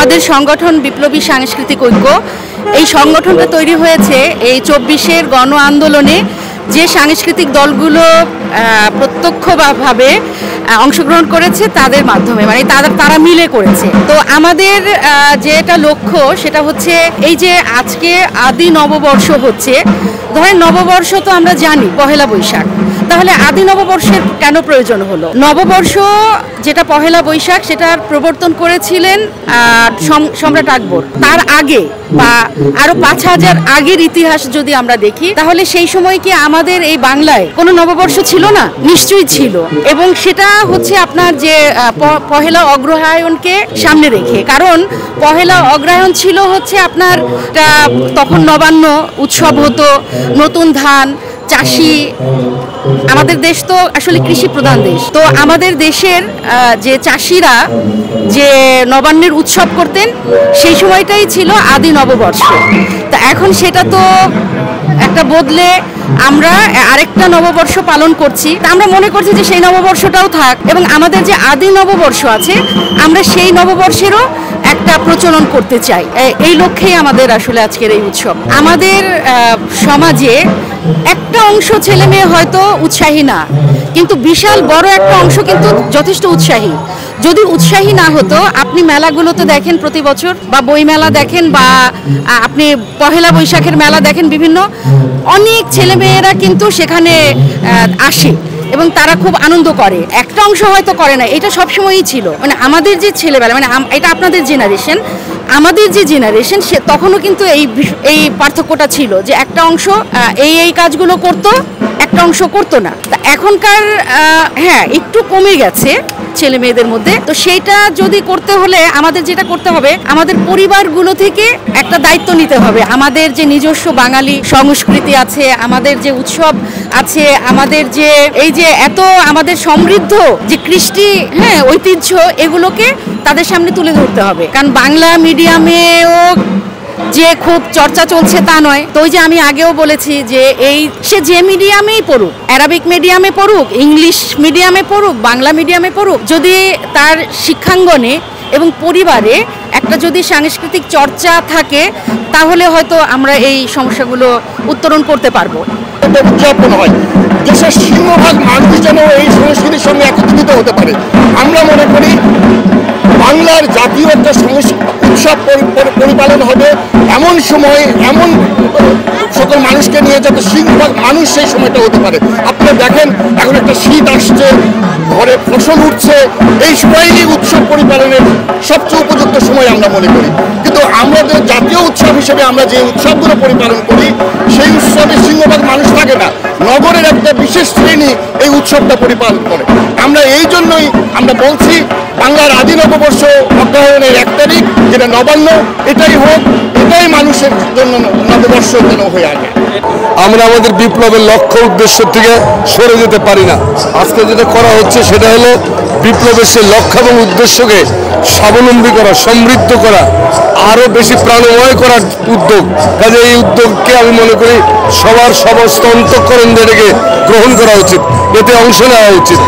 আমাদের সংগঠন বিপ্লবী সাংস্কৃতিক ঐক্য এই সংগঠনটা তৈরি হয়েছে এই ২৪-এর গণ আন্দোলনে যে সাংস্কৃতিক দলগুলো প্রত্যক্ষভাবে অংশগ্রহণ করেছে তাদের মাধ্যমে, মানে তারা মিলে করেছে। তো আমাদের যেটা লক্ষ্য সেটা হচ্ছে এই যে আজকে আদি নববর্ষ হচ্ছে, ধরেন নববর্ষ তো আমরা জানি পহেলা বৈশাখ, তাহলে আদি নববর্ষের কেন প্রয়োজন হলো? নববর্ষ যেটা পহেলা বৈশাখ সেটার প্রবর্তন করেছিলেন সম্রাট আকবর। তার আগে বা আরো ৫,০০০ আগের ইতিহাস যদি আমরা দেখি তাহলে সেই সময় কি আমাদের এই বাংলায় কোনো নববর্ষ ছিল না? নিশ্চয়ই ছিল। এবং সেটা হচ্ছে আপনার যে পহেলা অগ্রহায়ণকে সামনে রেখে, কারণ পহেলা অগ্রহায়ণ ছিল হচ্ছে আপনার তখন নবান্ন উৎসব হতো, নতুন ধান, চাষি, আমাদের দেশ তো আসলে কৃষি প্রধান দেশ। তো আমাদের দেশের যে চাষিরা যে নবান্নের উৎসব করতেন সেই সময়টাই ছিল আদি নববর্ষ। তা এখন সেটা তো একটা বদলে আমরা আরেকটা নববর্ষ পালন করছি। তা আমরা মনে করছি যে সেই নববর্ষটাও থাক এবং আমাদের যে আদি নববর্ষ আছে আমরা সেই নববর্ষেরও একটা প্রচলন করতে চাই। এই লক্ষ্যেই আমাদের আসলে আজকের এই উৎসব। আমাদের সমাজে একটা অংশ ছেলে মেয়ে হয়তো উৎসাহী না, কিন্তু বিশাল বড় একটা অংশ কিন্তু যথেষ্ট উৎসাহী। যদি উৎসাহী না হতো, আপনি মেলাগুলোতে দেখেন প্রতি বছর, বা বই মেলা দেখেন, বা আপনি পহেলা বৈশাখের মেলা দেখেন, বিভিন্ন অনেক ছেলেমেয়েরা কিন্তু সেখানে আসে এবং তারা খুব আনন্দ করে। একটা অংশ হয়তো করে না, এটা সবসময়ই ছিল। মানে আমাদের যে ছেলেবেলা, মানে এটা আপনাদের জেনারেশন, আমাদের যে জেনারেশন সে তখনও কিন্তু এই পার্থক্যটা ছিল যে একটা অংশ এই কাজগুলো করতো, একটা অংশ করতো না। তা এখনকার হ্যাঁ একটু কমে গেছে ছেলে মেয়েদের মধ্যে। তো সেইটা যদি করতে হলে আমাদের যেটা করতে হবে, আমাদের পরিবারগুলো থেকে একটা দায়িত্ব নিতে হবে। আমাদের যে নিজস্ব বাঙালি সংস্কৃতি আছে, আমাদের যে উৎসব আছে, আমাদের যে এই যে এত আমাদের সমৃদ্ধ যে কৃষ্টি, হ্যাঁ ঐতিহ্য, এগুলোকে তাদের সামনে তুলে ধরতে হবে। কারণ বাংলা মিডিয়ামেও যে খুব চর্চা চলছে তা নয়। তো ওই যে আমি আগেও বলেছি যে সে যে মিডিয়ামেই পড়ুক, অ্যারাবিক মিডিয়ামে পড়ুক, ইংলিশ মিডিয়ামে পড়ুক, বাংলা মিডিয়ামে পড়ুক, যদি তার শিক্ষাঙ্গনে এবং পরিবারে একটা যদি সাংস্কৃতিক চর্চা থাকে তাহলে হয়তো আমরা এই সমস্যাগুলো উত্তরণ করতে পারবো। উদযাপন হয়, দেশের সিংহভাগ মানুষ যেন এই সংস্কৃতির সঙ্গে একত্রিত হতে পারে। আমরা মনে করি বাংলার জাতীয় একটা উৎসব পরিপালন হবে এমন সময়, এমন সকল মানুষকে নিয়ে যাতে সিংহভাগ মানুষ সেই সময়টা হতে পারে। আপনারা দেখেন এখন একটা শীত আসছে, ঘরে ফসল উঠছে, এই সময়ই উৎসব পরিপালনের সবচেয়ে উপযুক্ত সময় আমরা মনে করি। কিন্তু আমাদের জাতীয় উৎসব হিসেবে আমরা যে উৎসবগুলো পরিপালন করি সেই উৎসবে সিংহভাগ মানুষ থাকে না, নগরের একটা বিশেষ শ্রেণী এই উৎসবটা পরিপালন করে। আমরা এই জন্যই আমরা বলছি বাংলার আদি নববর্ষ অগ্রহায়ণের ১ তারিখ, যেটা নবান্ন, এটাই হোক, এটাই মানুষের জন্য নববর্ষ যেন হয়ে আগে। আমরা আমাদের বিপ্লবের লক্ষ্য উদ্দেশ্য থেকে সরে যেতে পারি না। আজকে যেটা করা হচ্ছে সেটা হলো বিপ্লবের সেই লক্ষ্য এবং উদ্দেশ্যকে স্বাবলম্বী করা, সমৃদ্ধ করা, আরও বেশি প্রাণময় করার উদ্যোগ। কাজে এই উদ্যোগকে আমি মনে করি সবার সমস্ত অন্তঃকরণ যেটাকে গ্রহণ করা উচিত, এতে অংশ নেওয়া উচিত।